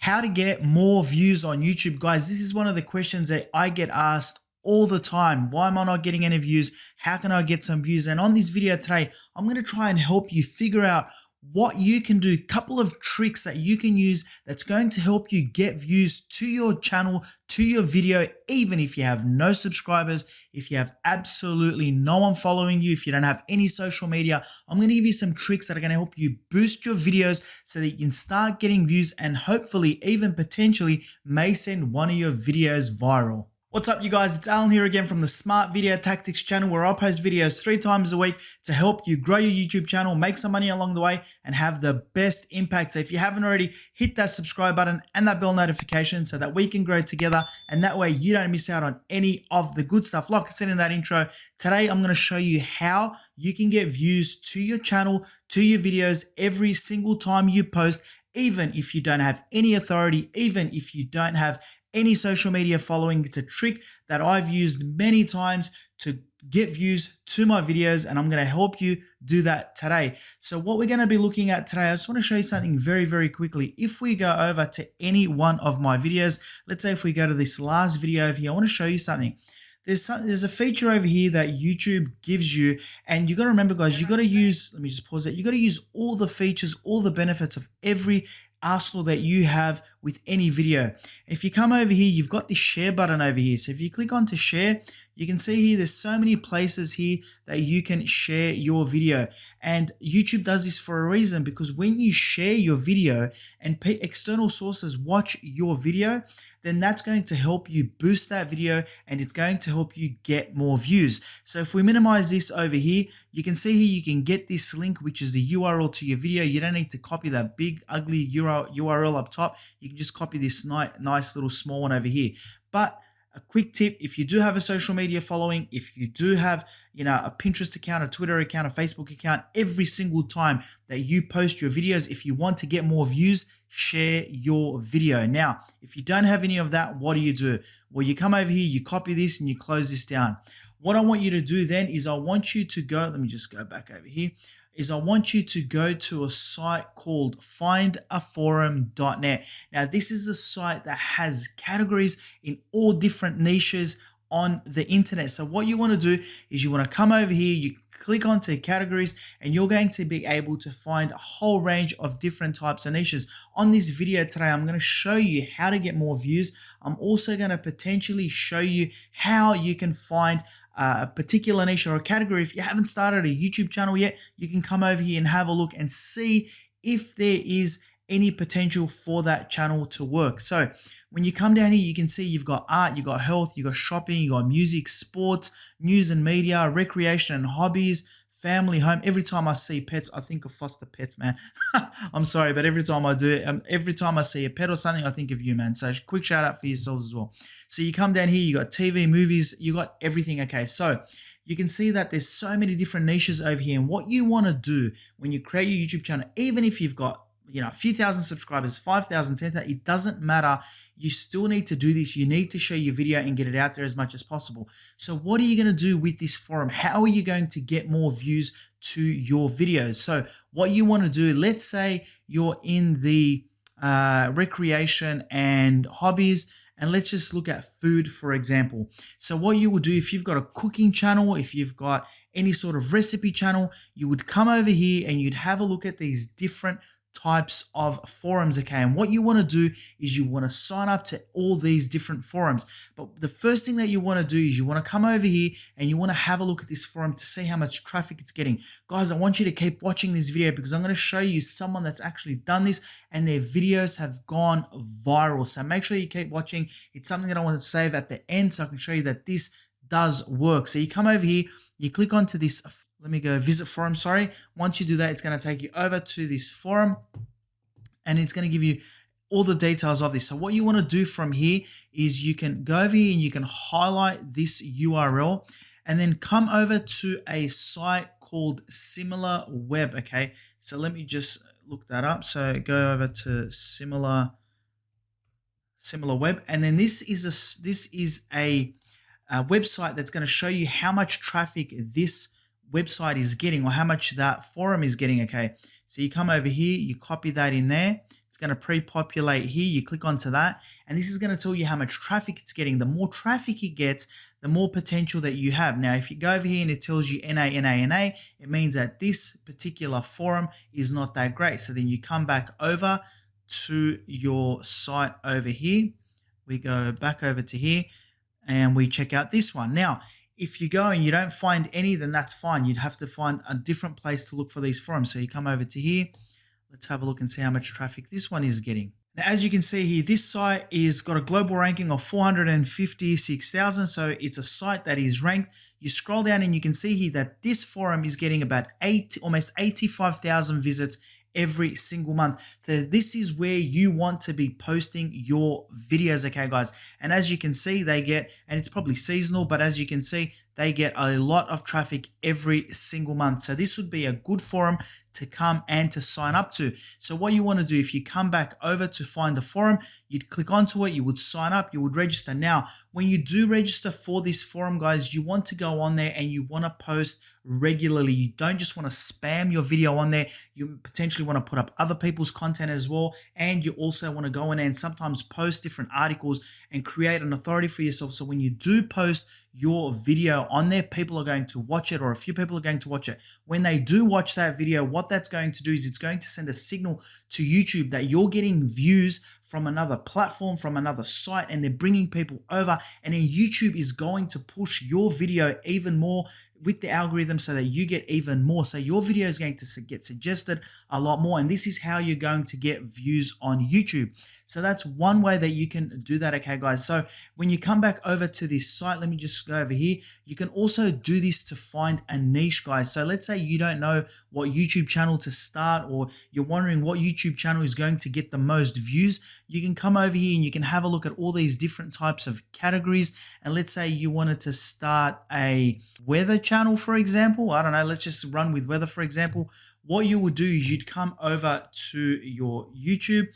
How to get more views on YouTube. Guys, this is one of the questions that I get asked all the time. Why am I not getting any views? How can I get some views? And on this video today, I'm going to try and help you figure out what you can do, a couple of tricks that you can use that's going to help you get views to your channel, to your video, even if you have no subscribers, if you have absolutely no one following you, if you don't have any social media. I'm going to give you some tricks that are going to help you boost your videos so that you can start getting views and hopefully even potentially may send one of your videos viral. What's up, you guys? It's Alan here again from the Smart Video Tactics channel, where I post videos 3 times a week to help you grow your YouTube channel, make some money along the way, and have the best impact. So if you haven't already, hit that subscribe button and that bell notification so that we can grow together, and that way you don't miss out on any of the good stuff. Like I said in that intro, today I'm going to show you how you can get views to your channel, to your videos every single time you post, even if you don't have any authority, even if you don't have any social media following. It's a trick that I've used many times to get views to my videos, and I'm going to help you do that today. So what we're going to be looking at today, I just want to show you something very, very quickly. If we go over to any one of my videos, let's say if we go to this last video over here, I want to show you something. There's a feature over here that YouTube gives you, and you got to remember, guys, you got to use, let me just pause it. You got to use all the features, all the benefits of every arsenal that you have with any video. And if you come over here, you've got this share button over here. So if you click on to share, you can see here there's so many places here that you can share your video. And YouTube does this for a reason, because when you share your video and external sources watch your video, then that's going to help you boost that video and it's going to help you get more views. So if we minimize this over here, you can see here you can get this link, which is the URL to your video. You don't need to copy that big ugly URL up top. You can just copy this nice little small one over here. But a quick tip, if you do have a social media following, if you do have, a Pinterest account, a Twitter account, a Facebook account, every single time that you post your videos, if you want to get more views, share your video. Now, if you don't have any of that, what do? Well, you come over here, you copy this and you close this down. What I want you to do then is I want you to go, let me just go back over here, is I want you to go to a site called findaforum.net. Now, this is a site that has categories in all different niches on the internet. So what you want to do is you want to come over here, you click onto categories, and you're going to be able to find a whole range of different types of niches. On this video today, I'm going to show you how to get more views. I'm also going to potentially show you how you can find a particular niche or a category. If you haven't started a YouTube channel yet, you can come over here and have a look and see if there is any potential for that channel to work. So when you come down here, you can see you've got art, you've got health, you've got shopping, you've got music, sports, news and media, recreation and hobbies, family, home. Every time I see pets, I think of foster pets, man. I'm sorry, but every time I do it, every time I see a pet or something, I think of you, man. So quick shout out for yourselves as well. So you come down here, you got TV, movies, you got everything. Okay, so you can see that there's so many different niches over here. And what you want to do when you create your YouTube channel, even if you've got a few thousand subscribers, 5,000, 10,000, it doesn't matter. You still need to do this. You need to share your video and get it out there as much as possible. So what are you going to do with this forum? How are you going to get more views to your videos? So what you want to do, let's say you're in the recreation and hobbies, and let's just look at food, for example. So what you would do, if you've got a cooking channel, if you've got any sort of recipe channel, you would come over here and you'd have a look at these different types of forums. Okay, and what you want to do is you want to sign up to all these different forums. But the first thing that you want to do is you want to come over here and you want to have a look at this forum to see how much traffic it's getting. Guys, I want you to keep watching this video because I'm going to show you someone that's actually done this and their videos have gone viral. So make sure you keep watching. It's something that I want to save at the end so I can show you that this does work. So you come over here, you click onto this, let me go visit forum, sorry. Once you do that, it's going to take you over to this forum and it's going to give you all the details of this. So what you want to do from here is you can go over here and you can highlight this URL and then come over to a site called Similar Web. Okay, so let me just look that up. So go over to Similar Web, and then this is a website that's going to show you how much traffic this website is getting or how much that forum is getting. Okay, so you come over here, you copy that in there. It's It's going to pre-populate here. You click onto that, and this is going to tell you how much traffic it's getting. The more traffic it gets, the more potential that you have. Now, if you go over here and it tells you NA, it means that this particular forum is not that great. So then you come back over to your site over here. We go back over to here and we check out this one. Now, if you go and you don't find any, then that's fine. You'd have to find a different place to look for these forums. So you come over to here. Let's have a look and see how much traffic this one is getting. Now, as you can see here, this site is got a global ranking of 456,000. So it's a site that is ranked. You scroll down and you can see here that this forum is getting about almost 85,000 visits every single month. So this is where you want to be posting your videos, okay, guys? And as you can see, they get, and it's probably seasonal, but as you can see, they get a lot of traffic every single month. So this would be a good forum to come and to sign up to. So what you want to do, if you come back over to find the forum, you'd click onto it, you would sign up, you would register. Now, when you do register for this forum, guys, you want to go on there and you want to post regularly. You don't just want to spam your video on there. You potentially want to put up other people's content as well. And you also want to go in and sometimes post different articles and create an authority for yourself. So when you do post your video on there, people are going to watch it, or a few people are going to watch it. When they do watch that video, what that's going to do is it's going to send a signal to YouTube that you're getting views from another platform, from another site, and they're bringing people over. And then YouTube is going to push your video even more with the algorithm so that you get even more. So your video is going to get suggested a lot more. And this is how you're going to get views on YouTube. So that's one way that you can do that, okay, guys? So when you come back over to this site, let me just go over here. You can also do this to find a niche, guys. So let's say you don't know what YouTube channel to start, or you're wondering what YouTube channel is going to get the most views. You can come over here and you can have a look at all these different types of categories. And let's say you wanted to start a weather channel, for example. I don't know, let's just run with weather, for example. What you would do is you'd come over to your YouTube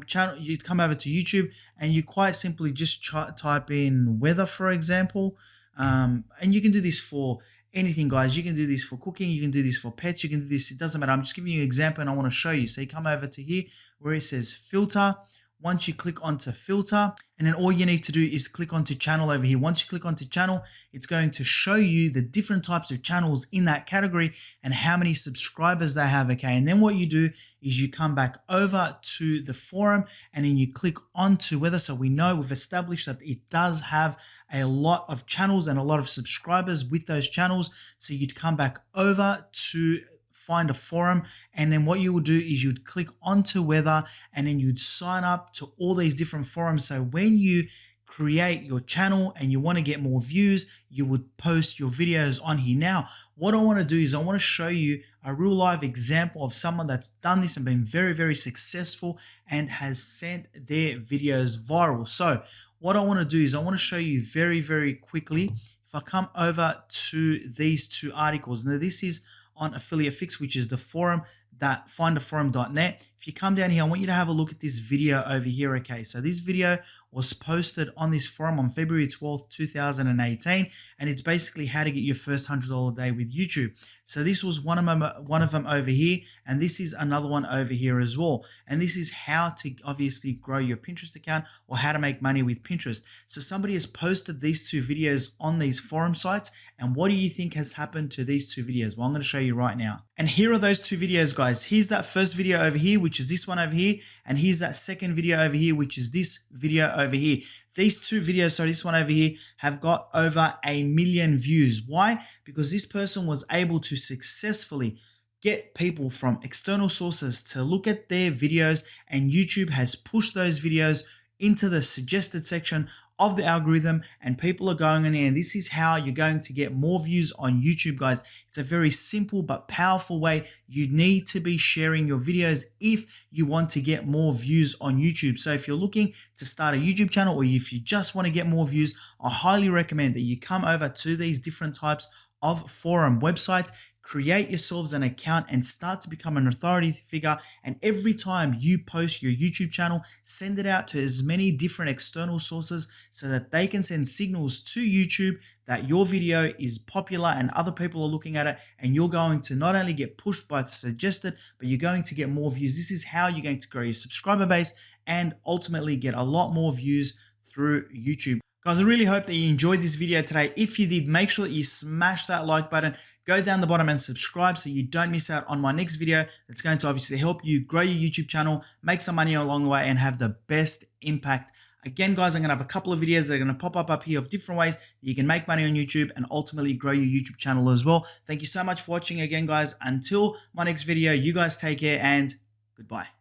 channel, you'd come over to YouTube and you quite simply just type in weather, for example. And you can do this for anything, guys. You can do this for cooking, you can do this for pets, you can do this, it doesn't matter. I'm just giving you an example and I want to show you. So you come over to here where it says filter. Once you click onto filter, and then all you need to do is click onto channel over here. Once you click onto channel, it's going to show you the different types of channels in that category and how many subscribers they have, okay? And then what you do is you come back over to the forum and then you click onto weather. So we know we've established that it does have a lot of channels and a lot of subscribers with those channels. So you'd come back over to find a forum, and then what you would do is you'd click onto weather and then you'd sign up to all these different forums. So when you create your channel and you want to get more views, you would post your videos on here. Now, what I want to do is I want to show you a real live example of someone that's done this and been very, very successful and has sent their videos viral. So what I want to do is I want to show you very, very quickly. If I come over to these two articles, now this is on Affiliate Fix, which is the forum that findaforum.net. If you come down here, I want you to have a look at this video over here, okay? So this video was posted on this forum on February 12th, 2018, and it's basically how to get your first $100 a day with YouTube. So this was one of them over here, and this is another one over here as well. And this is how to obviously grow your Pinterest account, or how to make money with Pinterest. So somebody has posted these two videos on these forum sites, and what do you think has happened to these two videos? Well, I'm going to show you right now. And here are those two videos, guys. Here's that first video over here, which is this one over here. And here's that second video over here, which is this video over here. These two videos, so this one over here, have got over 1 million views. Why? Because this person was able to successfully get people from external sources to look at their videos, and YouTube has pushed those videos into the suggested section of the algorithm, and people are going in there, and this is how you're going to get more views on YouTube, guys. It's a very simple but powerful way. You need to be sharing your videos if you want to get more views on YouTube. So if you're looking to start a YouTube channel, or if you just want to get more views, I highly recommend that you come over to these different types of forum websites, create yourselves an account and start to become an authority figure. And every time you post your YouTube channel, send it out to as many different external sources so that they can send signals to YouTube that your video is popular and other people are looking at it, and you're going to not only get pushed by the suggested, but you're going to get more views. This is how you're going to grow your subscriber base and ultimately get a lot more views through YouTube. Guys, I really hope that you enjoyed this video today. If you did, make sure that you smash that like button, go down the bottom and subscribe so you don't miss out on my next video that's going to obviously help you grow your YouTube channel, make some money along the way, and have the best impact. Again, guys, I'm going to have a couple of videos that are going to pop up here of different ways that you can make money on YouTube and ultimately grow your YouTube channel as well. Thank you so much for watching again, guys. Until my next video, you guys take care and goodbye.